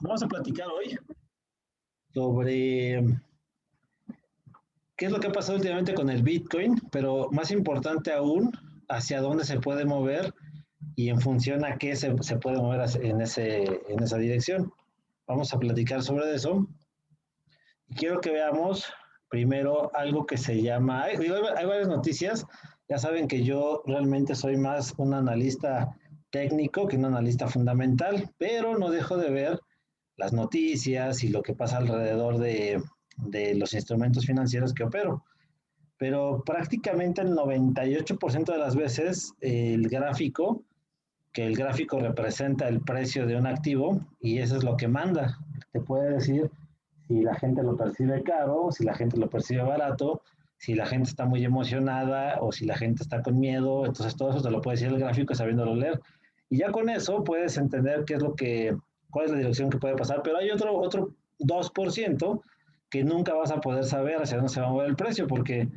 Vamos a platicar hoy sobre qué es lo que ha pasado últimamente con el Bitcoin, pero más importante aún, hacia dónde se puede mover y en función a qué se puede mover en esa dirección. Vamos a platicar sobre eso. Y quiero que veamos primero algo que se llama, hay varias noticias, ya saben que yo realmente soy más un analista técnico que un analista fundamental, pero no dejo de ver las noticias y lo que pasa alrededor de los instrumentos financieros que opero. Pero prácticamente el 98% de las veces que el gráfico representa el precio de un activo y eso es lo que manda. Te puede decir si la gente lo percibe caro, si la gente lo percibe barato, si la gente está muy emocionada o si la gente está con miedo. Entonces todo eso te lo puede decir el gráfico sabiéndolo leer. Y ya con eso puedes entender cuál es la dirección que puede pasar. Pero hay otro 2% que nunca vas a poder saber hacia dónde se va a mover el precio porque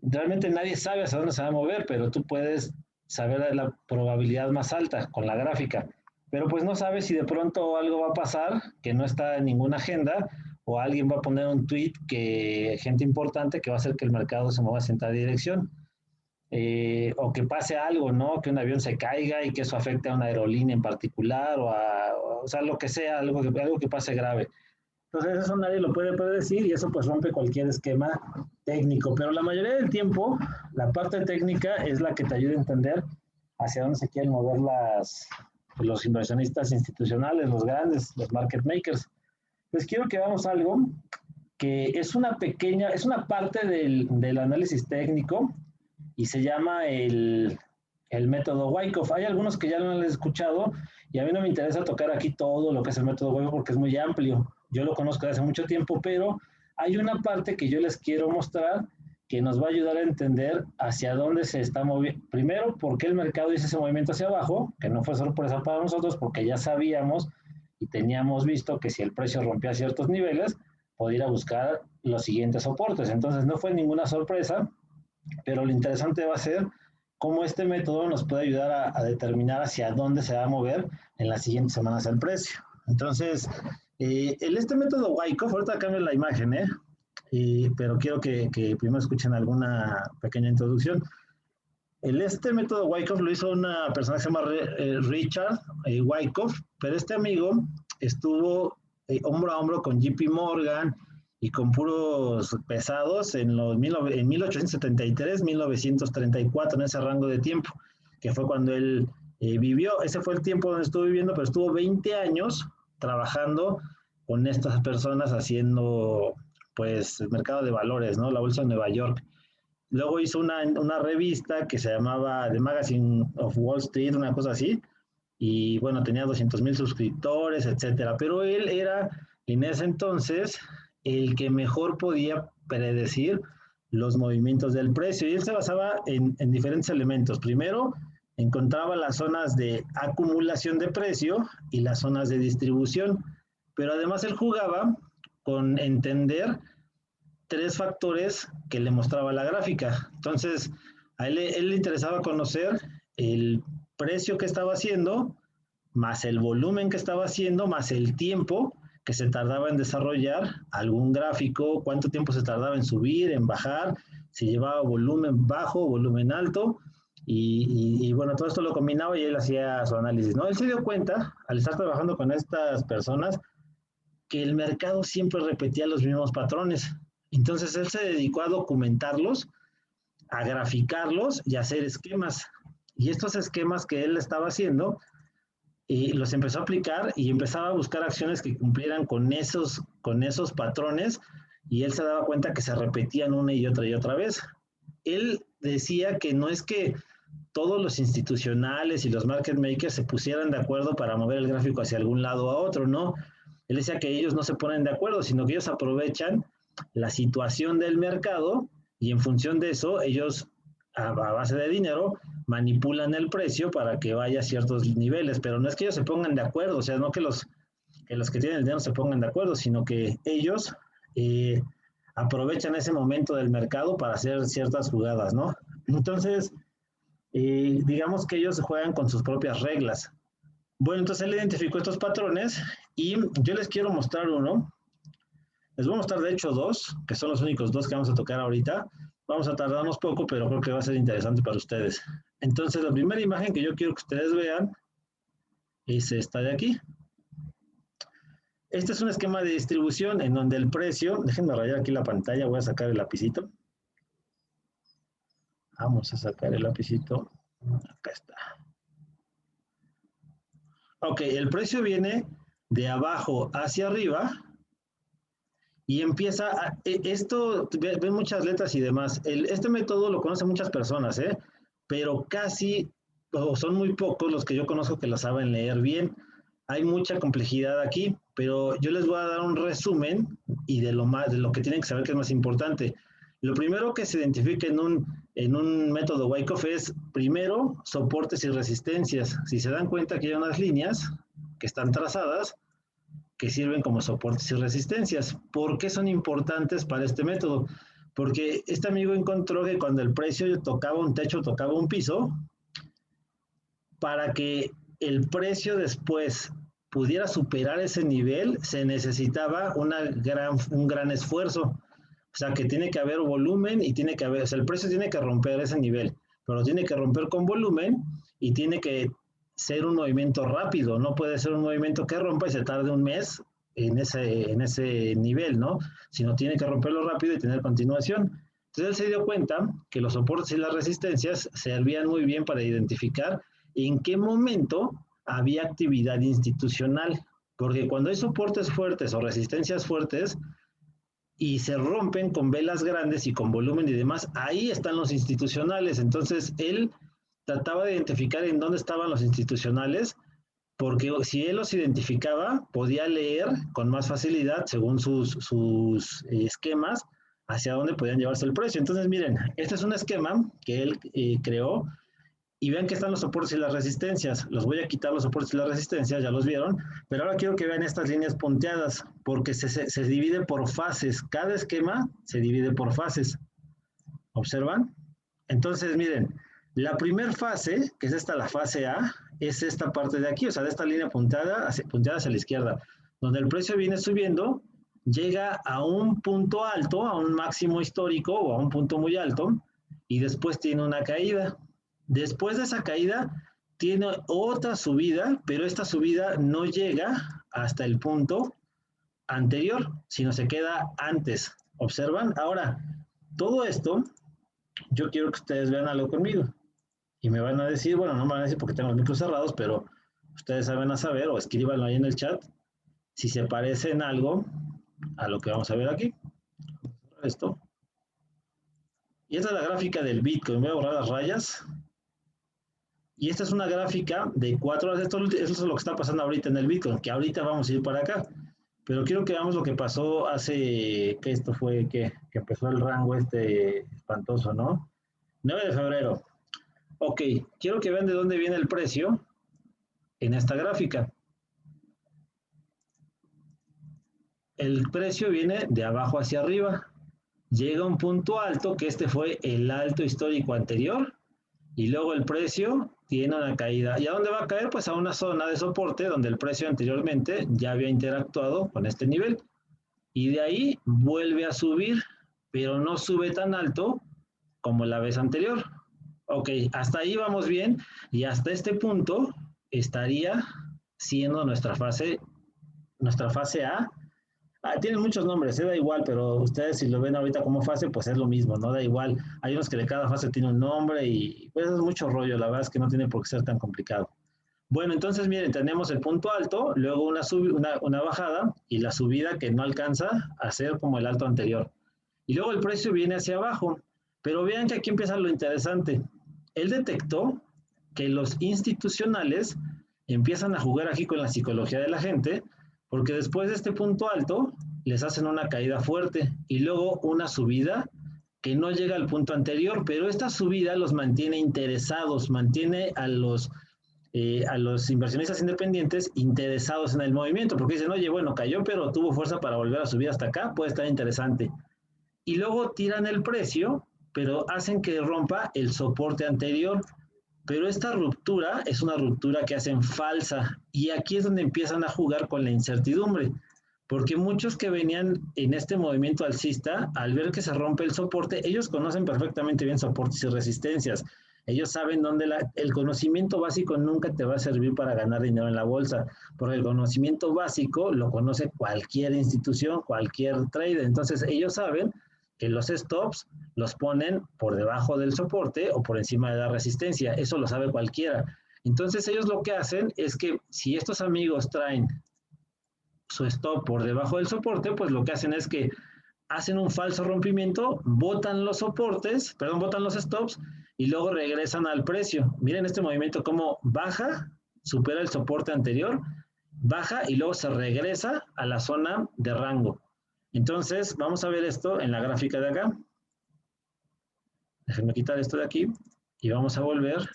realmente nadie sabe hacia dónde se va a mover, pero tú puedes saber la probabilidad más alta con la gráfica. Pero pues no sabes si de pronto algo va a pasar que no está en ninguna agenda o alguien va a poner un tweet que gente importante que va a hacer que el mercado se mueva en tal dirección. O que pase algo, ¿no? Que un avión se caiga y que eso afecte a una aerolínea en particular o sea, lo que sea, algo que pase grave. Entonces eso nadie lo puede predecir y eso pues rompe cualquier esquema técnico, pero la mayoría del tiempo la parte técnica es la que te ayuda a entender hacia dónde se quieren mover los inversionistas institucionales, los grandes, los market makers. Pues quiero que veamos algo que es una parte del análisis técnico y se llama el método Wyckoff. Hay algunos que ya lo han escuchado y a mí no me interesa tocar aquí todo lo que es el método Wyckoff porque es muy amplio. Yo lo conozco desde hace mucho tiempo, pero hay una parte que yo les quiero mostrar que nos va a ayudar a entender hacia dónde se está moviendo. Primero, por qué el mercado hizo ese movimiento hacia abajo, que no fue sorpresa para nosotros porque ya sabíamos y teníamos visto que si el precio rompía ciertos niveles, podía ir a buscar los siguientes soportes. Entonces no fue ninguna sorpresa, pero lo interesante va a ser cómo este método nos puede ayudar a determinar hacia dónde se va a mover en las siguientes semanas el precio. Entonces, este método Wyckoff, ahorita cambio la imagen, pero quiero que primero escuchen alguna pequeña introducción. Este método Wyckoff lo hizo una persona que se llama Richard Wyckoff, pero este amigo estuvo hombro a hombro con JP Morgan y con puros pesados en 1873, 1934, en ese rango de tiempo, que fue cuando él vivió. Ese fue el tiempo donde estuvo viviendo, pero estuvo 20 años trabajando con estas personas haciendo, pues, el mercado de valores, ¿no? La bolsa de Nueva York. Luego hizo una revista que se llamaba The Magazine of Wall Street, una cosa así, y bueno, tenía 200,000 suscriptores, etcétera. Pero él era en ese entonces el que mejor podía predecir los movimientos del precio y él se basaba en diferentes elementos. Primero, encontraba las zonas de acumulación de precio y las zonas de distribución, pero además él jugaba con entender tres factores que le mostraba la gráfica. Entonces, él le interesaba conocer el precio que estaba haciendo, más el volumen que estaba haciendo, más el tiempo que se tardaba en desarrollar algún gráfico, cuánto tiempo se tardaba en subir, en bajar, si llevaba volumen bajo, volumen alto, bueno, todo esto lo combinaba y él hacía su análisis, ¿no? Él se dio cuenta, al estar trabajando con estas personas, que el mercado siempre repetía los mismos patrones. Entonces él se dedicó a documentarlos, a graficarlos y a hacer esquemas. Y estos esquemas que él estaba haciendo, los empezó a aplicar y empezaba a buscar acciones que cumplieran con esos patrones y él se daba cuenta que se repetían una y otra vez. Él decía que no es que todos los institucionales y los market makers se pusieran de acuerdo para mover el gráfico hacia algún lado a otro, ¿no? Él decía que ellos no se ponen de acuerdo, sino que ellos aprovechan la situación del mercado y en función de eso ellos a base de dinero manipulan el precio para que vaya a ciertos niveles, pero no es que ellos se pongan de acuerdo, o sea, no que los que tienen el dinero se pongan de acuerdo, sino que ellos aprovechan ese momento del mercado para hacer ciertas jugadas, ¿no? Entonces, digamos que ellos juegan con sus propias reglas. Bueno, entonces él identificó estos patrones Y yo les quiero mostrar uno. Les voy a mostrar de hecho dos, que son los únicos dos que vamos a tocar ahorita. Vamos a tardarnos poco, pero creo que va a ser interesante para ustedes. Entonces, la primera imagen que yo quiero que ustedes vean es esta de aquí. Este es un esquema de distribución en donde el precio, déjenme rayar aquí la pantalla, voy a sacar el lapicito. Vamos a sacar el lapicito. Acá está. Ok, el precio viene de abajo hacia arriba y empieza a, esto, ven muchas letras y demás. Este método lo conocen muchas personas, pero casi, o son muy pocos los que yo conozco que lo saben leer bien. Hay mucha complejidad aquí, pero yo les voy a dar un resumen y de lo que tienen que saber que es más importante. Lo primero que se identifica en un método Wyckoff es, primero, soportes y resistencias. Si se dan cuenta que hay unas líneas que están trazadas, que sirven como soportes y resistencias. ¿Por qué son importantes para este método? Porque este amigo encontró que cuando el precio tocaba un techo, tocaba un piso, para que el precio después pudiera superar ese nivel, se necesitaba un gran esfuerzo. O sea, que tiene que haber volumen y tiene que haber, o sea, el precio tiene que romper ese nivel, pero tiene que romper con volumen y tiene que ser un movimiento rápido, no puede ser un movimiento que rompa y se tarde un mes en ese nivel, ¿no? Sino tiene que romperlo rápido y tener continuación. Entonces él se dio cuenta que los soportes y las resistencias servían muy bien para identificar en qué momento había actividad institucional, porque cuando hay soportes fuertes o resistencias fuertes y se rompen con velas grandes y con volumen y demás, ahí están los institucionales. Entonces él trataba de identificar en dónde estaban los institucionales, porque si él los identificaba, podía leer con más facilidad, según sus esquemas, hacia dónde podían llevarse el precio. Entonces, miren, este es un esquema que él creó, y vean que están los soportes y las resistencias. Los voy a quitar los soportes y las resistencias, ya los vieron, pero ahora quiero que vean estas líneas punteadas, porque se divide por fases. Cada esquema se divide por fases. ¿Observan? Entonces, miren, la primera fase, que es esta, la fase A, es esta parte de aquí, o sea, de esta línea punteada hacia la izquierda, donde el precio viene subiendo, llega a un punto alto, a un máximo histórico o a un punto muy alto, y después tiene una caída. Después de esa caída, tiene otra subida, pero esta subida no llega hasta el punto anterior, sino se queda antes. ¿Observan? Ahora, todo esto, yo quiero que ustedes vean algo conmigo. Y me van a decir, bueno, no me van a decir porque tengo los micros cerrados, pero ustedes saben a saber, o escríbanlo ahí en el chat, si se parece en algo a lo que vamos a ver aquí. Esto. Y esta es la gráfica del Bitcoin. Voy a borrar las rayas. Y esta es una gráfica de 4 horas. Esto es lo que está pasando ahorita en el Bitcoin, que ahorita vamos a ir para acá. Pero quiero que veamos lo que pasó hace, que esto fue, que empezó el rango espantoso, ¿no? 9 de febrero. Ok, quiero que vean de dónde viene el precio en esta gráfica. El precio viene de abajo hacia arriba. Llega a un punto alto, que este fue el alto histórico anterior, y luego el precio tiene una caída. ¿Y a dónde va a caer? Pues a una zona de soporte donde el precio anteriormente ya había interactuado con este nivel. Y de ahí vuelve a subir, pero no sube tan alto como la vez anterior. Ok, hasta ahí vamos bien, y hasta este punto estaría siendo nuestra fase A. Tienen muchos nombres, da igual, pero ustedes si lo ven ahorita como fase, pues es lo mismo, no da igual. Hay unos que de cada fase tiene un nombre y pues es mucho rollo, la verdad es que no tiene por qué ser tan complicado. Bueno, entonces miren, tenemos el punto alto, luego una bajada y la subida que no alcanza a ser como el alto anterior. Y luego el precio viene hacia abajo, pero vean que aquí empieza lo interesante. Él detectó que los institucionales empiezan a jugar aquí con la psicología de la gente, porque después de este punto alto les hacen una caída fuerte y luego una subida que no llega al punto anterior, pero esta subida los mantiene interesados, mantiene a los inversionistas independientes interesados en el movimiento, porque dicen, oye, bueno, cayó, pero tuvo fuerza para volver a subir hasta acá, puede estar interesante. Y luego tiran el precio, pero hacen que rompa el soporte anterior. Pero esta ruptura es una ruptura que hacen falsa y aquí es donde empiezan a jugar con la incertidumbre, porque muchos que venían en este movimiento alcista, al ver que se rompe el soporte, ellos conocen perfectamente bien soportes y resistencias. Ellos saben dónde el conocimiento básico nunca te va a servir para ganar dinero en la bolsa, porque el conocimiento básico lo conoce cualquier institución, cualquier trader. Entonces ellos saben que los stops los ponen por debajo del soporte o por encima de la resistencia. Eso lo sabe cualquiera. Entonces ellos lo que hacen es que si estos amigos traen su stop por debajo del soporte, pues lo que hacen es que hacen un falso rompimiento, botan los soportes, perdón, botan los stops y luego regresan al precio. Miren este movimiento cómo baja, supera el soporte anterior, baja y luego se regresa a la zona de rango. Entonces, vamos a ver esto en la gráfica de acá. Déjenme quitar esto de aquí y vamos a volver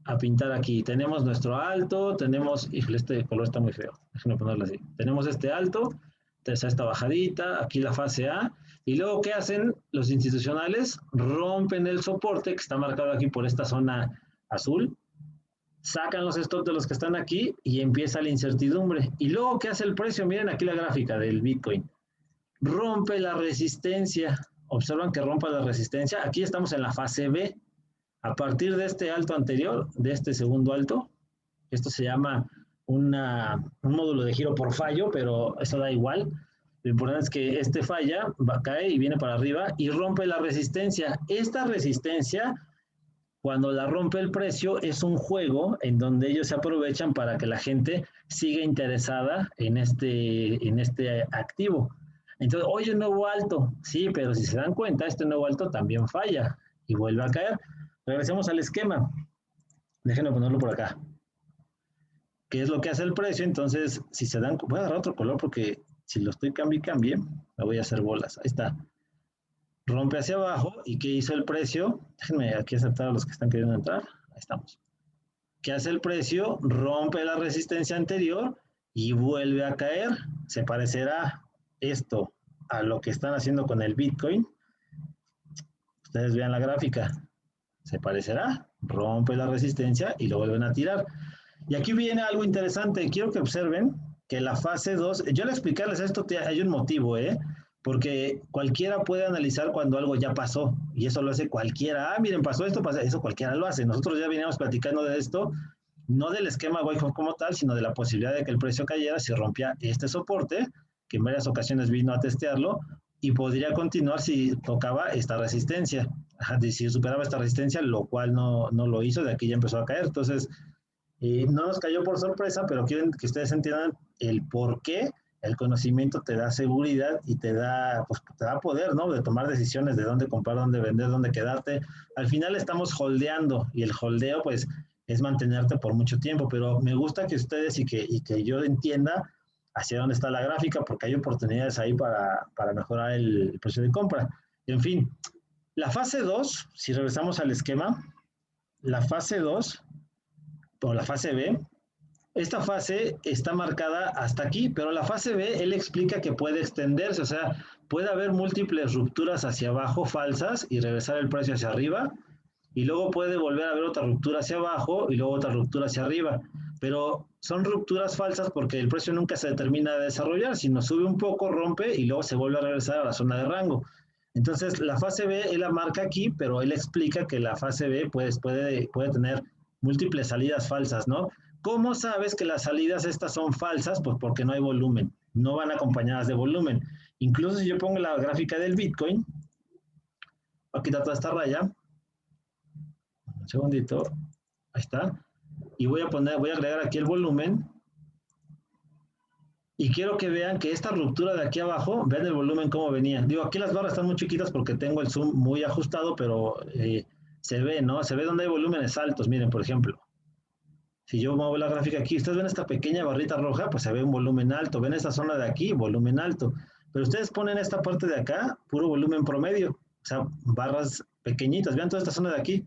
a pintar aquí. Tenemos nuestro alto, tenemos, híjole, este color está muy feo, déjenme ponerlo así. Tenemos este alto, entonces esta bajadita, aquí la fase A, y luego, ¿qué hacen los institucionales? Rompen el soporte que está marcado aquí por esta zona azul, sacan los stops de los que están aquí y empieza la incertidumbre. Y luego, ¿qué hace el precio? Miren aquí la gráfica del Bitcoin. Rompe la resistencia. Observan que rompa la resistencia. Aquí estamos en la fase B. A partir de este alto anterior, de este segundo alto, esto se llama un módulo de giro por fallo, pero eso da igual. Lo importante es que este falla, cae y viene para arriba y rompe la resistencia. Esta resistencia, cuando la rompe el precio, es un juego en donde ellos se aprovechan para que la gente siga interesada en este activo. Entonces, oye, un nuevo alto. Sí, pero si se dan cuenta, este nuevo alto también falla y vuelve a caer. Regresemos al esquema. Déjenme ponerlo por acá. ¿Qué es lo que hace el precio? Entonces, si se dan... Voy a agarrar otro color porque si lo estoy cambie, me voy a hacer bolas. Ahí está. Rompe hacia abajo. ¿Y qué hizo el precio? Déjenme aquí aceptar a los que están queriendo entrar. Ahí estamos. ¿Qué hace el precio? Rompe la resistencia anterior y vuelve a caer. Se parecerá esto a lo que están haciendo con el Bitcoin. Ustedes vean la gráfica. Se parecerá, rompe la resistencia y lo vuelven a tirar. Y aquí viene algo interesante. Quiero que observen que la fase 2, yo al explicarles esto hay un motivo, porque cualquiera puede analizar cuando algo ya pasó, y eso lo hace cualquiera. Miren, pasó esto, eso cualquiera lo hace. Nosotros ya veníamos platicando de esto, no del esquema Wyckoff como tal, sino de la posibilidad de que el precio cayera si rompía este soporte, que en varias ocasiones vino a testearlo, y podría continuar si tocaba esta resistencia. Si superaba esta resistencia, lo cual no lo hizo, de aquí ya empezó a caer. Entonces, no nos cayó por sorpresa, pero quieren que ustedes entiendan el por qué el conocimiento te da seguridad y te da poder, ¿no? De tomar decisiones de dónde comprar, dónde vender, dónde quedarte. Al final estamos holdeando y el holdeo, pues, es mantenerte por mucho tiempo, pero me gusta que ustedes y que yo entienda hacia dónde está la gráfica, porque hay oportunidades ahí para mejorar el precio de compra. En fin, la fase 2, si regresamos al esquema, la fase 2 o la fase B, esta fase está marcada hasta aquí, pero la fase B, él explica que puede extenderse, o sea, puede haber múltiples rupturas hacia abajo falsas y regresar el precio hacia arriba, y luego puede volver a haber otra ruptura hacia abajo y luego otra ruptura hacia arriba, pero son rupturas falsas porque el precio nunca se termina de desarrollar, sino sube un poco, rompe y luego se vuelve a regresar a la zona de rango. Entonces, la fase B, él la marca aquí, pero él explica que la fase B pues, puede tener múltiples salidas falsas, ¿no? ¿Cómo sabes que las salidas estas son falsas? Pues porque no hay volumen, no van acompañadas de volumen. Incluso si yo pongo la gráfica del Bitcoin, voy a quitar toda esta raya, un segundito, ahí está, y voy a agregar aquí el volumen, y quiero que vean que esta ruptura de aquí abajo, vean el volumen cómo venía. Digo, aquí las barras están muy chiquitas porque tengo el zoom muy ajustado, pero se ve, ¿no? Se ve donde hay volúmenes altos. Miren, por ejemplo, si yo muevo la gráfica aquí, ustedes ven esta pequeña barrita roja, pues se ve un volumen alto. Ven esta zona de aquí, volumen alto. Pero ustedes ponen esta parte de acá, puro volumen promedio. O sea, barras pequeñitas. Vean toda esta zona de aquí,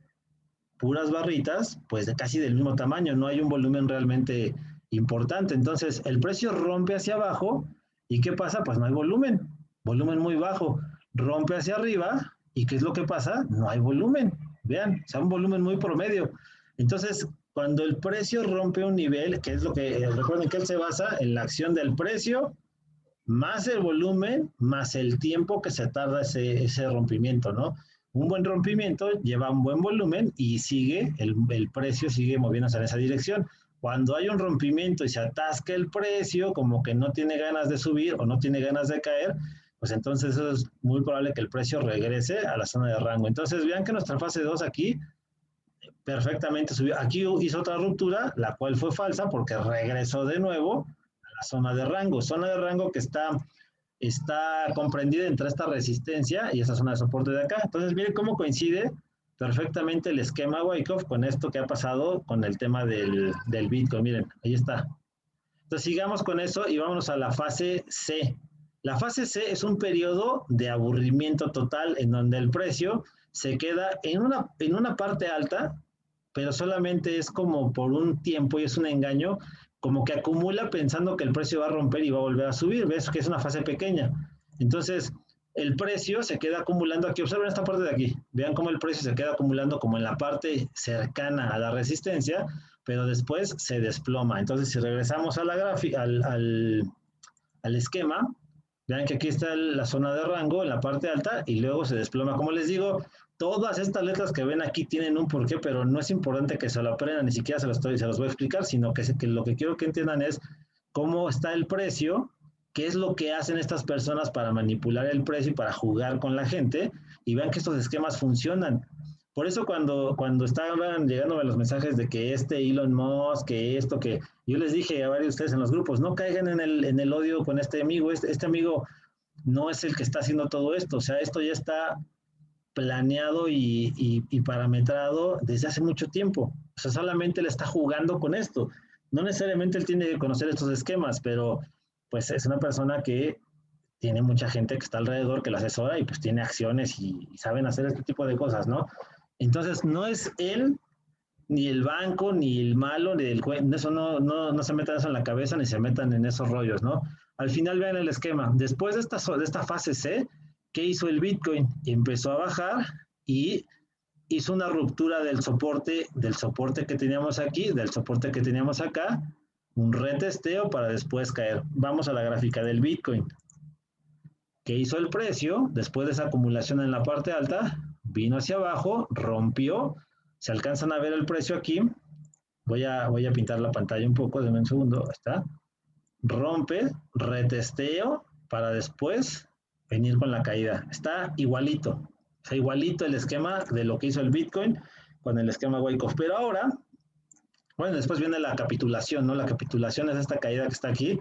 puras barritas, pues de casi del mismo tamaño. No hay un volumen realmente importante. Entonces, el precio rompe hacia abajo. ¿Y qué pasa? Pues no hay volumen muy bajo. Rompe hacia arriba. ¿Y qué es lo que pasa? No hay volumen. Vean, o sea, un volumen muy promedio. Entonces, cuando el precio rompe un nivel, que es lo que, recuerden que él se basa en la acción del precio, más el volumen, más el tiempo que se tarda ese rompimiento, ¿no? Un buen rompimiento lleva un buen volumen y sigue, el precio sigue moviéndose en esa dirección. Cuando hay un rompimiento y se atasca el precio, como que no tiene ganas de subir o no tiene ganas de caer, pues entonces es muy probable que el precio regrese a la zona de rango. Entonces vean que nuestra fase 2 aquí perfectamente subió. Aquí hizo otra ruptura, la cual fue falsa porque regresó de nuevo a la zona de rango que está comprendida entre esta resistencia y esta zona de soporte de acá. Entonces miren cómo coincide perfectamente el esquema Wyckoff con esto que ha pasado con el tema del Bitcoin. Miren, ahí está. Entonces sigamos con eso y vámonos a la fase C. La fase C es un periodo de aburrimiento total en donde el precio se queda en una parte alta, pero solamente es como por un tiempo y es un engaño, como que acumula pensando que el precio va a romper y va a volver a subir. ¿Ves? Que es una fase pequeña. Entonces, el precio se queda acumulando aquí. Observen esta parte de aquí. Vean cómo el precio se queda acumulando como en la parte cercana a la resistencia, pero después se desploma. Entonces, si regresamos a la gráfica, al esquema, vean que aquí está la zona de rango en la parte alta y luego se desploma. Como les digo, todas estas letras que ven aquí tienen un porqué, pero no es importante que se lo aprendan, ni siquiera se los voy a explicar, sino que lo que quiero que entiendan es cómo está el precio, qué es lo que hacen estas personas para manipular el precio y para jugar con la gente, y vean que estos esquemas funcionan. Por eso cuando estaban llegándome los mensajes de que Elon Musk, que esto, que yo les dije a varios de ustedes en los grupos, no caigan en el odio con este amigo, este amigo no es el que está haciendo todo esto, o sea, esto ya está planeado y parametrado desde hace mucho tiempo. O sea, solamente él está jugando con esto. No necesariamente él tiene que conocer estos esquemas, pero pues es una persona que tiene mucha gente que está alrededor, que lo asesora y pues tiene acciones y saben hacer este tipo de cosas, ¿no? Entonces, no es él, ni el banco, ni el malo, ni el juez, eso no se metan eso en la cabeza, ni se metan en esos rollos, ¿no? Al final vean el esquema. Después de esta fase C, ¿qué hizo el Bitcoin? Empezó a bajar y hizo una ruptura del soporte que teníamos aquí, del soporte que teníamos acá, un retesteo para después caer. Vamos a la gráfica del Bitcoin. ¿Qué hizo el precio? Después de esa acumulación en la parte alta, vino hacia abajo, rompió. Se alcanzan a ver el precio aquí. Voy a pintar la pantalla un poco, denme un segundo. Ahí está. Rompe, retesteo para después venir con la caída. Está igualito. O sea, igualito el esquema de lo que hizo el Bitcoin con el esquema Wyckoff. Pero ahora, bueno, después viene la capitulación, ¿no? La capitulación es esta caída que está aquí.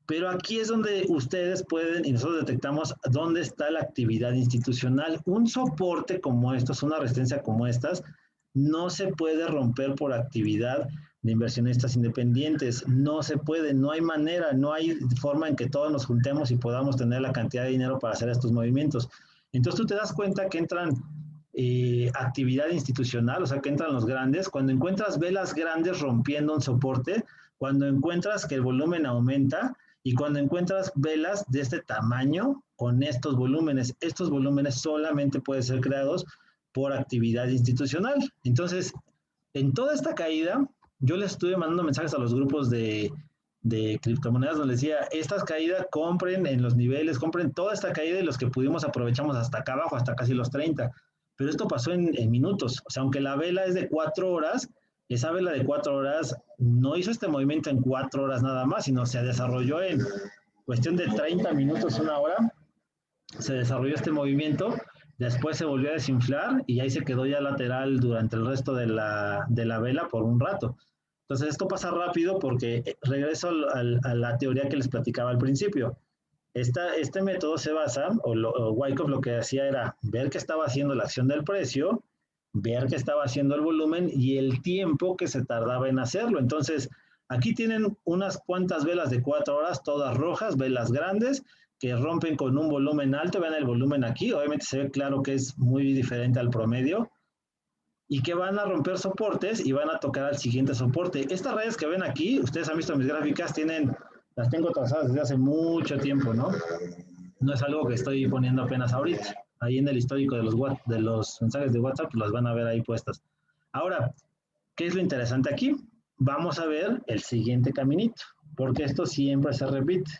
Pero aquí es donde ustedes pueden, y nosotros detectamos dónde está la actividad institucional. Un soporte como estos, una resistencia como estas, no se puede romper por actividad de inversionistas independientes. No se puede, no hay manera, no hay forma en que todos nos juntemos y podamos tener la cantidad de dinero para hacer estos movimientos. Entonces tú te das cuenta que entran actividad institucional, o sea, que entran los grandes. Cuando encuentras velas grandes rompiendo un soporte, cuando encuentras que el volumen aumenta, y cuando encuentras velas de este tamaño con estos volúmenes solamente pueden ser creados por actividad institucional. Entonces, en toda esta caída, yo les estuve mandando mensajes a los grupos de criptomonedas donde les decía, estas caídas compren en los niveles, compren toda esta caída y los que pudimos aprovechamos hasta acá abajo, hasta casi los 30. Pero esto pasó en minutos. O sea, aunque la vela es de 4 horas, esa vela de 4 horas no hizo este movimiento en 4 horas nada más, sino se desarrolló en cuestión de 30 minutos, 1 hora, se desarrolló este movimiento, después se volvió a desinflar y ahí se quedó ya lateral durante el resto de la vela por un rato. Entonces esto pasa rápido porque regreso a la teoría que les platicaba al principio. Este método se basa, o Wyckoff lo que hacía era ver qué estaba haciendo la acción del precio, ver qué estaba haciendo el volumen y el tiempo que se tardaba en hacerlo. Entonces, aquí tienen unas cuantas velas de 4 horas, todas rojas, velas grandes, que rompen con un volumen alto. Vean el volumen aquí, obviamente se ve claro que es muy diferente al promedio, y que van a romper soportes y van a tocar al siguiente soporte. Estas redes que ven aquí, ustedes han visto mis gráficas, las tengo trazadas desde hace mucho tiempo, ¿no? No es algo que estoy poniendo apenas ahorita. Ahí en el histórico de los mensajes de WhatsApp, las van a ver ahí puestas. Ahora, ¿qué es lo interesante aquí? Vamos a ver el siguiente caminito, porque esto siempre se repite.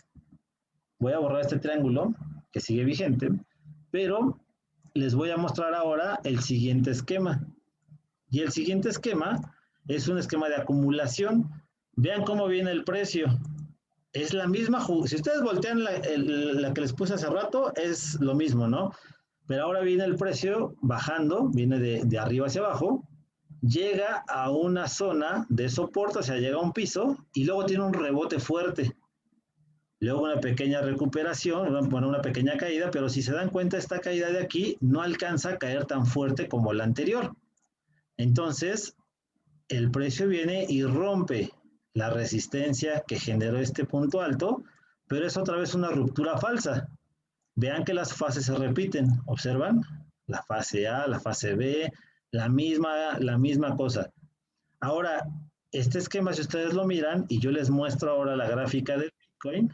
Voy a borrar este triángulo que sigue vigente, pero les voy a mostrar ahora el siguiente esquema. Y el siguiente esquema es un esquema de acumulación. Vean cómo viene el precio. Es la misma, si ustedes voltean la que les puse hace rato, es lo mismo, ¿no? Pero ahora viene el precio bajando, viene de arriba hacia abajo, llega a una zona de soporte, o sea, llega a un piso y luego tiene un rebote fuerte. Luego una pequeña recuperación, bueno, una pequeña caída, pero si se dan cuenta, esta caída de aquí no alcanza a caer tan fuerte como la anterior. Entonces, el precio viene y rompe la resistencia que generó este punto alto, pero es otra vez una ruptura falsa. Vean que las fases se repiten, ¿observan? La fase A, la fase B, la misma cosa. Ahora, este esquema, si ustedes lo miran, y yo les muestro ahora la gráfica del Bitcoin,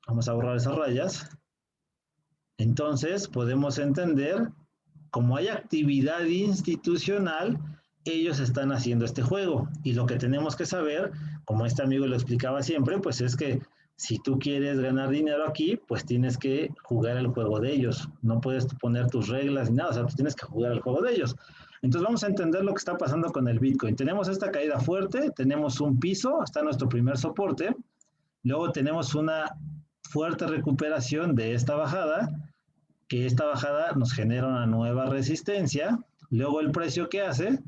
vamos a borrar esas rayas, entonces podemos entender, como hay actividad institucional, ellos están haciendo este juego. Y lo que tenemos que saber, como este amigo lo explicaba siempre, pues es que si tú quieres ganar dinero aquí, pues tienes que jugar el juego de ellos. No puedes poner tus reglas ni nada, o sea, tú tienes que jugar el juego de ellos. Entonces vamos a entender lo que está pasando con el Bitcoin. Tenemos esta caída fuerte, tenemos un piso, está nuestro primer soporte, luego tenemos una fuerte recuperación de esta bajada, que esta bajada nos genera una nueva resistencia, luego el precio que hace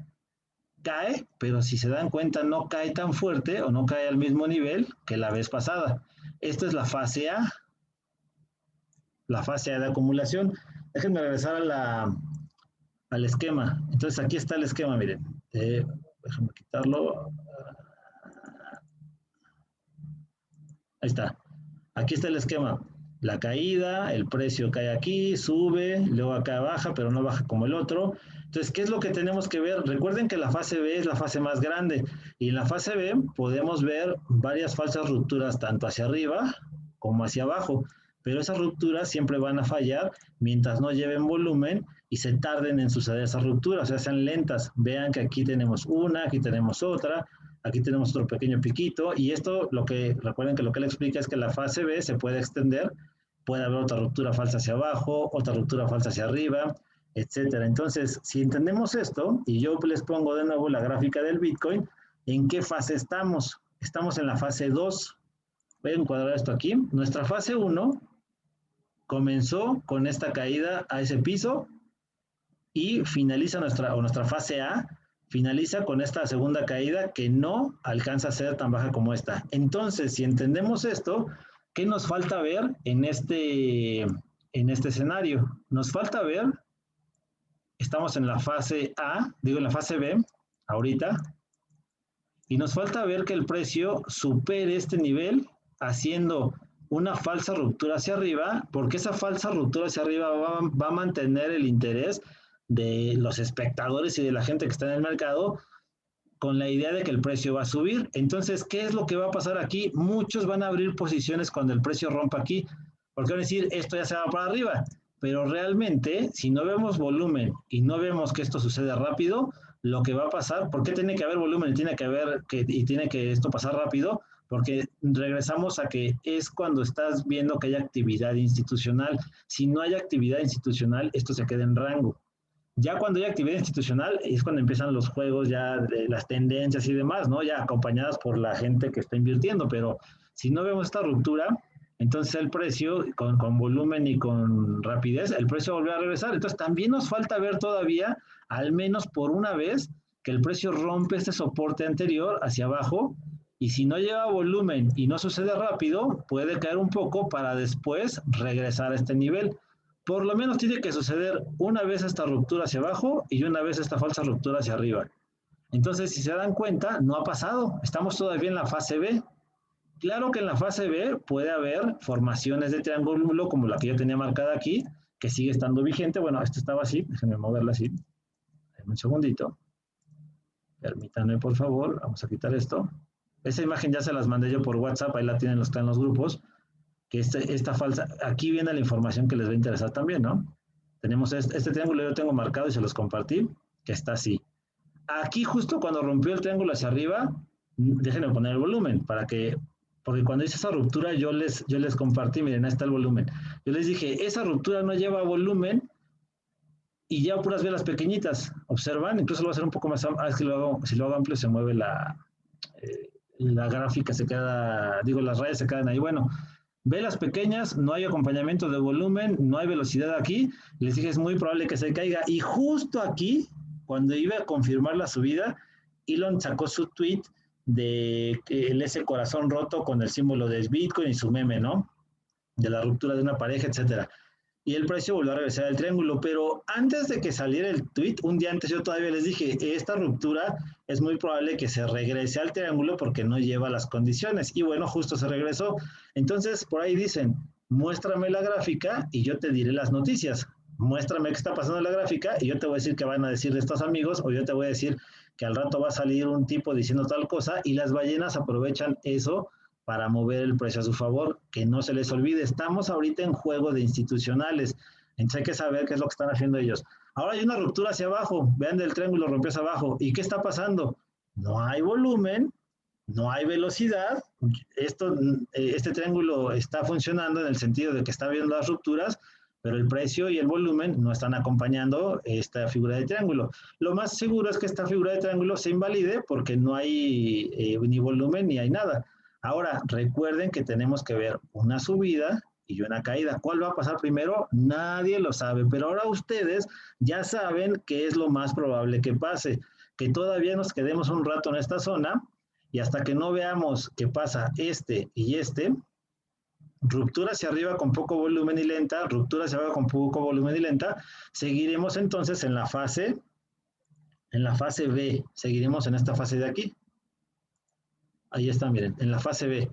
cae, pero si se dan cuenta no cae tan fuerte o no cae al mismo nivel que la vez pasada. Esta es la fase A de acumulación. Déjenme regresar al esquema. Entonces aquí está el esquema, miren. Déjenme quitarlo. Ahí está. Aquí está el esquema. La caída, el precio cae aquí, sube, luego acá baja, pero no baja como el otro. Entonces, ¿qué es lo que tenemos que ver? Recuerden que la fase B es la fase más grande y en la fase B podemos ver varias falsas rupturas tanto hacia arriba como hacia abajo, pero esas rupturas siempre van a fallar mientras no lleven volumen y se tarden en suceder esas rupturas, o sea, sean lentas. Vean que aquí tenemos una, aquí tenemos otra, aquí tenemos otro pequeño piquito y esto, recuerden que lo que le explica es que la fase B se puede extender, puede haber otra ruptura falsa hacia abajo, otra ruptura falsa hacia arriba, etcétera. Entonces, si entendemos esto, y yo les pongo de nuevo la gráfica del Bitcoin, ¿en qué fase estamos? Estamos en la fase 2. Voy a encuadrar esto aquí. Nuestra fase 1 comenzó con esta caída a ese piso y finaliza nuestra fase A, finaliza con esta segunda caída que no alcanza a ser tan baja como esta. Entonces, si entendemos esto, ¿qué nos falta ver en este escenario? Nos falta ver, estamos en la fase A, en la fase B, ahorita, y nos falta ver que el precio supere este nivel haciendo una falsa ruptura hacia arriba, porque esa falsa ruptura hacia arriba va a mantener el interés de los espectadores y de la gente que está en el mercado con la idea de que el precio va a subir. Entonces, ¿qué es lo que va a pasar aquí? Muchos van a abrir posiciones cuando el precio rompa aquí, porque van a decir, esto ya se va para arriba, pero realmente, si no vemos volumen y no vemos que esto sucede rápido, lo que va a pasar, ¿por qué tiene que haber volumen y tiene que esto pasar rápido? Porque regresamos a que es cuando estás viendo que hay actividad institucional. Si no hay actividad institucional, esto se queda en rango. Ya cuando hay actividad institucional es cuando empiezan los juegos ya de las tendencias y demás, ¿no? Ya acompañadas por la gente que está invirtiendo, pero si no vemos esta ruptura, entonces el precio, con volumen y con rapidez, el precio volverá a regresar. Entonces también nos falta ver todavía, al menos por una vez, que el precio rompe este soporte anterior hacia abajo y si no lleva volumen y no sucede rápido, puede caer un poco para después regresar a este nivel. Por lo menos tiene que suceder una vez esta ruptura hacia abajo y una vez esta falsa ruptura hacia arriba. Entonces, si se dan cuenta, no ha pasado. Estamos todavía en la fase B. Claro que en la fase B puede haber formaciones de triángulo como la que yo tenía marcada aquí, que sigue estando vigente. Bueno, esto estaba así. Déjenme moverla así. Un segundito. Permítanme, por favor. Vamos a quitar esto. Esa imagen ya se las mandé yo por WhatsApp. Ahí la tienen, está en los grupos. que esta falsa, aquí viene la información que les va a interesar también, ¿no? Tenemos este triángulo, yo lo tengo marcado y se los compartí, que está así. Aquí justo cuando rompió el triángulo hacia arriba, déjenme poner el volumen para que, porque cuando hice esa ruptura yo les compartí, miren, ahí está el volumen. Yo les dije, esa ruptura no lleva volumen y lleva puras velas pequeñitas. Observan, incluso lo voy a hacer un poco más amplio, es que si lo hago amplio se mueve la gráfica, se queda, digo, las rayas se quedan ahí. Bueno, velas pequeñas, no hay acompañamiento de volumen, no hay velocidad aquí. Les dije, es muy probable que se caiga. Y justo aquí, cuando iba a confirmar la subida, Elon sacó su tweet de ese corazón roto con el símbolo de Bitcoin y su meme, ¿no? De la ruptura de una pareja, etcétera. Y el precio volvió a regresar al triángulo, pero antes de que saliera el tweet, un día antes yo todavía les dije, esta ruptura es muy probable que se regrese al triángulo porque no lleva las condiciones. Y bueno, justo se regresó. Entonces, por ahí dicen, muéstrame la gráfica y yo te diré las noticias. Muéstrame qué está pasando en la gráfica y yo te voy a decir qué van a decir estos amigos, o yo te voy a decir que al rato va a salir un tipo diciendo tal cosa, y las ballenas aprovechan eso para mover el precio a su favor. Que no se les olvide, estamos ahorita en juego de institucionales, entonces hay que saber qué es lo que están haciendo ellos. Ahora hay una ruptura hacia abajo, vean, del triángulo rompió hacia abajo, ¿y qué está pasando? No hay volumen, no hay velocidad, este triángulo está funcionando en el sentido de que está viendo las rupturas, pero el precio y el volumen no están acompañando esta figura de triángulo. Lo más seguro es que esta figura de triángulo se invalide porque no hay ni volumen ni hay nada. Ahora, recuerden que tenemos que ver una subida y una caída. ¿Cuál va a pasar primero? Nadie lo sabe, pero ahora ustedes ya saben qué es lo más probable que pase, que todavía nos quedemos un rato en esta zona y hasta que no veamos qué pasa este y este, ruptura hacia arriba con poco volumen y lenta, ruptura hacia abajo con poco volumen y lenta, seguiremos entonces en la fase B, seguiremos en esta fase de aquí. Ahí está, miren, en la fase B.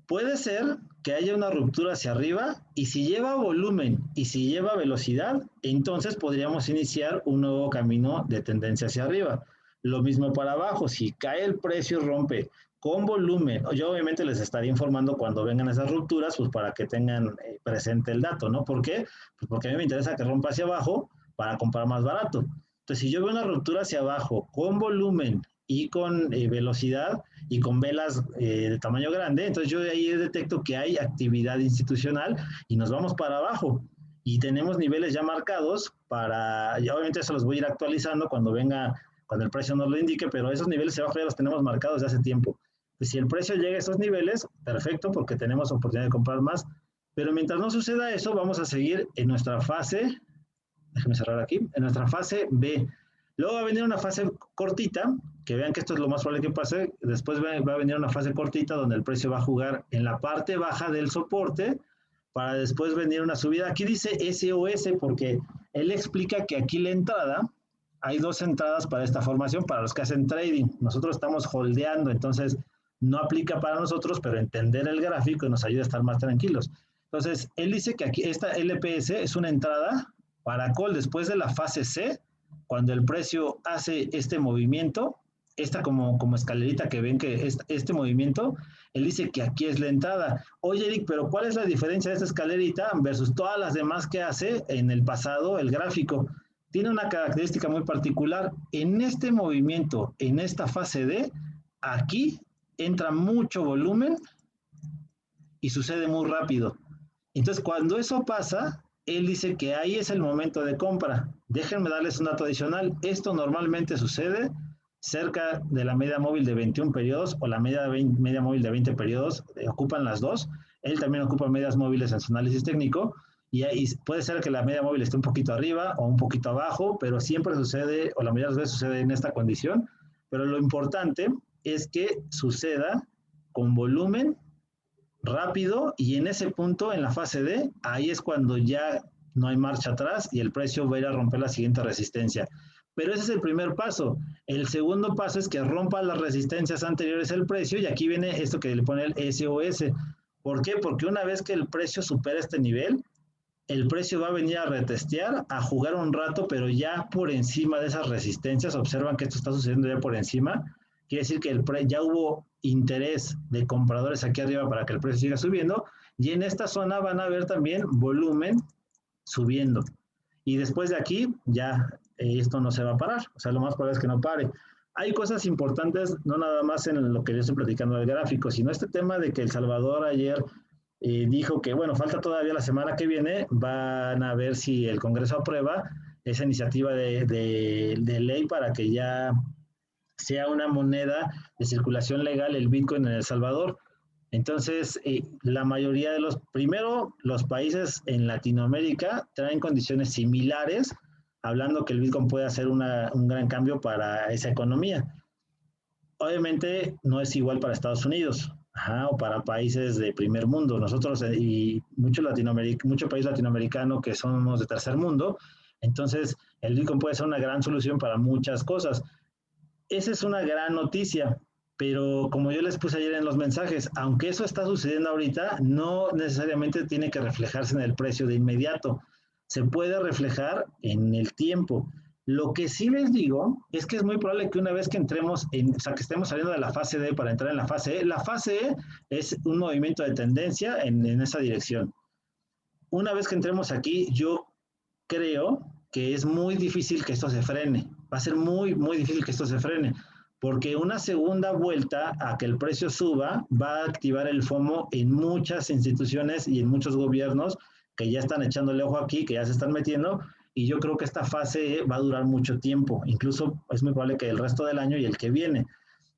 Puede ser que haya una ruptura hacia arriba y si lleva volumen y si lleva velocidad, entonces podríamos iniciar un nuevo camino de tendencia hacia arriba. Lo mismo para abajo, si cae el precio y rompe con volumen, yo obviamente les estaré informando cuando vengan esas rupturas, pues para que tengan presente el dato, ¿no? ¿Por qué? Pues porque a mí me interesa que rompa hacia abajo para comprar más barato. Entonces, si yo veo una ruptura hacia abajo con volumen y con velocidad y con velas de tamaño grande, entonces yo de ahí detecto que hay actividad institucional y nos vamos para abajo. Y tenemos niveles ya marcados para, y obviamente eso los voy a ir actualizando cuando venga, cuando el precio nos lo indique, pero esos niveles de abajo ya los tenemos marcados desde hace tiempo. Pues si el precio llega a esos niveles, perfecto, porque tenemos oportunidad de comprar más. Pero mientras no suceda eso, vamos a seguir en nuestra fase, déjenme cerrar aquí, en nuestra fase B. Luego va a venir una fase cortita, que vean que esto es lo más probable que pase. Después va a venir una fase cortita donde el precio va a jugar en la parte baja del soporte para después venir una subida. Aquí dice SOS porque él explica que aquí la entrada, hay dos entradas para esta formación, para los que hacen trading. Nosotros estamos holdeando, entonces no aplica para nosotros, pero entender el gráfico nos ayuda a estar más tranquilos. Entonces, él dice que aquí esta LPS es una entrada para call después de la fase C, cuando el precio hace este movimiento, esta como escalerita que ven que este movimiento, él dice que aquí es la entrada. Oye, Eric, pero ¿cuál es la diferencia de esta escalerita versus todas las demás que hace en el pasado el gráfico? Tiene una característica muy particular. En este movimiento, en esta fase D, aquí entra mucho volumen y sucede muy rápido. Entonces, cuando eso pasa, él dice que ahí es el momento de compra. Déjenme darles un dato adicional. Esto normalmente sucede cerca de la media móvil de 21 periodos o la media móvil de 20 periodos. Ocupan las dos. Él también ocupa medias móviles en su análisis técnico. Y ahí puede ser que la media móvil esté un poquito arriba o un poquito abajo, pero siempre sucede, o la mayoría de las veces sucede en esta condición. Pero lo importante es que suceda con volumen rápido y en ese punto, en la fase D, ahí es cuando ya no hay marcha atrás y el precio va a ir a romper la siguiente resistencia. Pero ese es el primer paso. El segundo paso es que rompa las resistencias anteriores al precio y aquí viene esto que le pone el SOS. ¿Por qué? Porque una vez que el precio supera este nivel, el precio va a venir a retestear, a jugar un rato, pero ya por encima de esas resistencias. Observan que esto está sucediendo ya por encima. Quiere decir que ya hubo interés de compradores aquí arriba para que el precio siga subiendo, y en esta zona van a ver también volumen subiendo. Y después de aquí ya esto no se va a parar, o sea, lo más probable es que no pare. Hay cosas importantes, no nada más en lo que yo estoy platicando del gráfico, sino este tema de que El Salvador ayer dijo que, bueno, falta todavía la semana que viene, van a ver si el Congreso aprueba esa iniciativa de ley para que ya sea una moneda de circulación legal el Bitcoin en El Salvador. Entonces, la mayoría de primero, los países en Latinoamérica traen condiciones similares, hablando que el Bitcoin puede hacer un gran cambio para esa economía. Obviamente no es igual para Estados Unidos, o para países de primer mundo. Nosotros y mucho país latinoamericano que somos de tercer mundo, entonces el Bitcoin puede ser una gran solución para muchas cosas. Esa es una gran noticia, pero como yo les puse ayer en los mensajes, aunque eso está sucediendo ahorita, no necesariamente tiene que reflejarse en el precio de inmediato. Se puede reflejar en el tiempo. Lo que sí les digo es que es muy probable que una vez que entremos, o sea, que estemos saliendo de la fase D para entrar en la fase E es un movimiento de tendencia en esa dirección. Una vez que entremos aquí, yo creo que es muy difícil que esto se frene. Va a ser muy, muy difícil que esto se frene, porque una segunda vuelta a que el precio suba va a activar el FOMO en muchas instituciones y en muchos gobiernos que ya están echándole ojo aquí, que ya se están metiendo, y yo creo que esta fase va a durar mucho tiempo, incluso es muy probable que el resto del año y el que viene,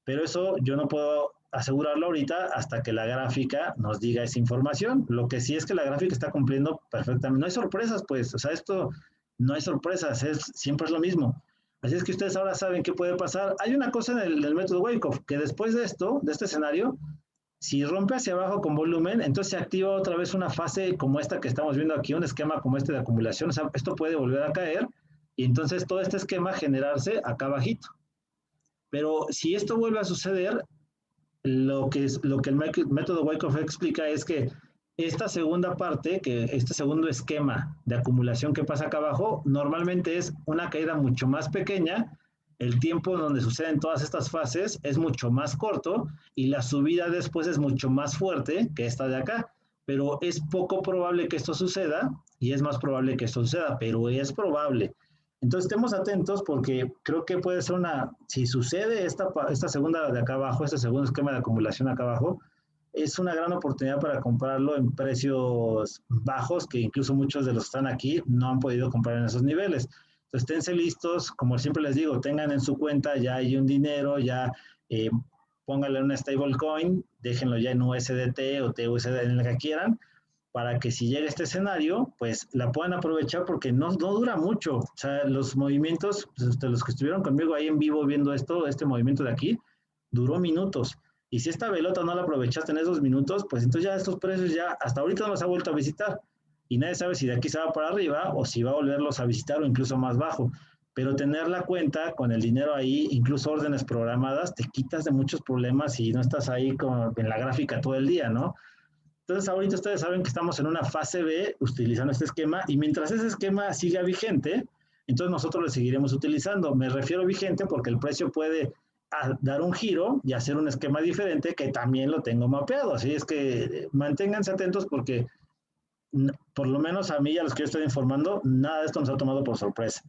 pero eso yo no puedo asegurarlo ahorita hasta que la gráfica nos diga esa información. Lo que sí es que la gráfica está cumpliendo perfectamente. No hay sorpresas, pues, o sea, esto no hay sorpresas, siempre es lo mismo. Así es que ustedes ahora saben qué puede pasar. Hay una cosa en el método Wyckoff, que después de esto, de este escenario, si rompe hacia abajo con volumen, entonces se activa otra vez una fase como esta que estamos viendo aquí, un esquema como este de acumulación. O sea, esto puede volver a caer y entonces todo este esquema generarse acá abajito. Pero si esto vuelve a suceder, lo que el método Wyckoff explica es que esta segunda parte, que este segundo esquema de acumulación que pasa acá abajo, normalmente es una caída mucho más pequeña, el tiempo donde suceden todas estas fases es mucho más corto y la subida después es mucho más fuerte que esta de acá, pero es poco probable que esto suceda y es más probable que esto suceda, pero es probable. Entonces estemos atentos porque creo que puede ser si sucede esta segunda de acá abajo, este segundo esquema de acumulación acá abajo, es una gran oportunidad para comprarlo en precios bajos, que incluso muchos de los que están aquí no han podido comprar en esos niveles. Entonces, esténse listos, como siempre les digo, tengan en su cuenta ya hay un dinero, ya pónganle una stablecoin, déjenlo ya en USDT o TUSD en el que quieran, para que si llega este escenario, pues la puedan aprovechar porque no dura mucho. O sea, los movimientos, pues, los que estuvieron conmigo ahí en vivo viendo este movimiento de aquí, duró minutos. Y si esta velota no la aprovechaste en esos minutos, pues entonces ya estos precios ya hasta ahorita no los ha vuelto a visitar. Y nadie sabe si de aquí se va para arriba o si va a volverlos a visitar o incluso más bajo. Pero tener la cuenta con el dinero ahí, incluso órdenes programadas, te quitas de muchos problemas y no estás ahí en la gráfica todo el día, ¿no? Entonces, ahorita ustedes saben que estamos en una fase B utilizando este esquema y mientras ese esquema siga vigente, entonces nosotros lo seguiremos utilizando. Me refiero vigente porque el precio puede dar un giro y hacer un esquema diferente que también lo tengo mapeado. Así es que manténganse atentos porque por lo menos a mí y a los que yo estoy informando, nada de esto nos ha tomado por sorpresa.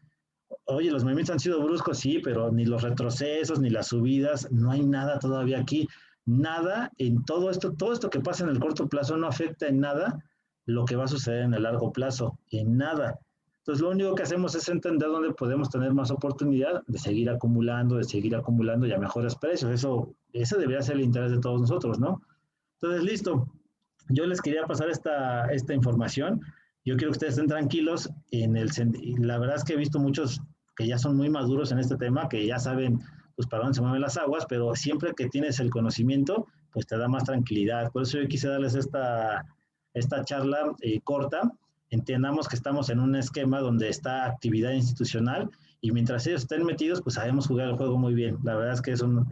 Oye, los movimientos han sido bruscos, sí, pero ni los retrocesos, ni las subidas, no hay nada todavía aquí. Nada en todo esto que pasa en el corto plazo no afecta en nada lo que va a suceder en el largo plazo, en nada. Entonces, lo único que hacemos es entender dónde podemos tener más oportunidad de seguir acumulando y a mejores precios. Eso debería ser el interés de todos nosotros, ¿no? Entonces, listo. Yo les quería pasar esta información. Yo quiero que ustedes estén tranquilos. La verdad es que he visto muchos que ya son muy maduros en este tema, que ya saben pues para dónde se mueven las aguas, pero siempre que tienes el conocimiento, pues te da más tranquilidad. Por eso yo quise darles esta charla corta. Entendamos que estamos en un esquema donde está actividad institucional y mientras ellos estén metidos, pues sabemos jugar el juego muy bien. La verdad es que eso no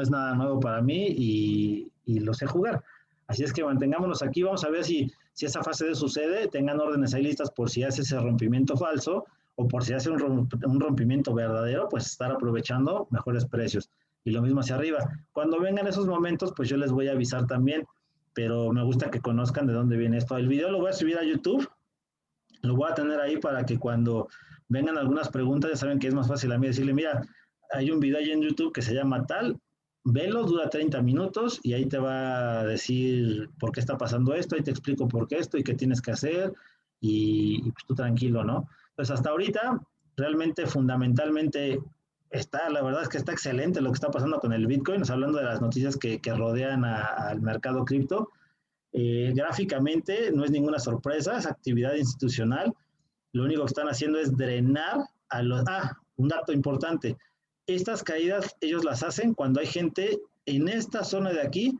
es nada nuevo para mí y lo sé jugar. Así es que mantengámonos aquí, vamos a ver si esa fase de sucede, tengan órdenes ahí listas por si hace ese rompimiento falso o por si hace un rompimiento verdadero, pues estar aprovechando mejores precios. y lo mismo hacia arriba. Cuando vengan esos momentos, pues yo les voy a avisar también, pero me gusta que conozcan de dónde viene esto. El video lo voy a subir a YouTube, lo voy a tener ahí para que cuando vengan algunas preguntas, ya saben que es más fácil a mí decirle, mira, hay un video ahí en YouTube que se llama tal, velo, dura 30 minutos y ahí te va a decir por qué está pasando esto, ahí te explico por qué esto y qué tienes que hacer y pues tú tranquilo, ¿no? Entonces hasta ahorita, realmente fundamentalmente está, la verdad es que está excelente lo que está pasando con el Bitcoin, hablando de las noticias que rodean al mercado cripto. Gráficamente no es ninguna sorpresa, es actividad institucional. Lo único que están haciendo es drenar a los... Ah, un dato importante. Estas caídas ellos las hacen cuando hay gente en esta zona de aquí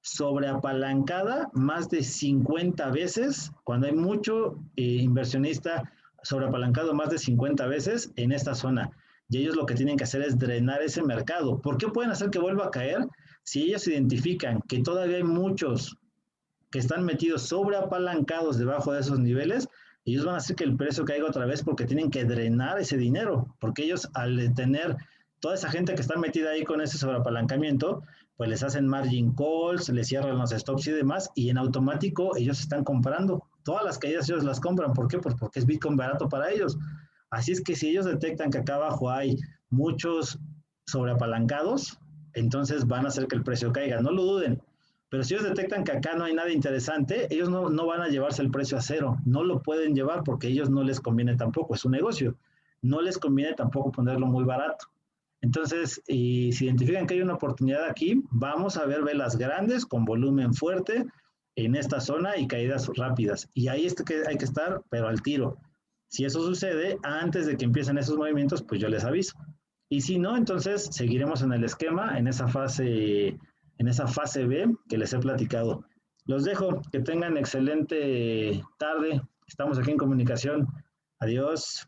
sobreapalancada más de 50 veces, cuando hay mucho inversionista sobreapalancado más de 50 veces en esta zona. Y ellos lo que tienen que hacer es drenar ese mercado. ¿Por qué pueden hacer que vuelva a caer? Si ellos identifican que todavía hay muchos que están metidos sobreapalancados debajo de esos niveles, ellos van a hacer que el precio caiga otra vez porque tienen que drenar ese dinero, porque ellos al tener toda esa gente que está metida ahí con ese sobreapalancamiento, pues les hacen margin calls, les cierran los stops y demás, y en automático ellos están comprando. Todas las caídas ellos las compran. ¿Por qué? Pues porque es Bitcoin barato para ellos. Así es que si ellos detectan que acá abajo hay muchos sobreapalancados, entonces van a hacer que el precio caiga. No lo duden. Pero si ellos detectan que acá no hay nada interesante, ellos no van a llevarse el precio a cero. No lo pueden llevar porque a ellos no les conviene tampoco. Es un negocio. No les conviene tampoco ponerlo muy barato. Entonces, si identifican que hay una oportunidad aquí, vamos a ver velas grandes con volumen fuerte en esta zona y caídas rápidas. Y ahí es que hay que estar, pero al tiro. Si eso sucede, antes de que empiecen esos movimientos, pues yo les aviso. Y si no, entonces seguiremos en el esquema, en esa fase B que les he platicado. Los dejo, que tengan excelente tarde. Estamos aquí en comunicación. Adiós.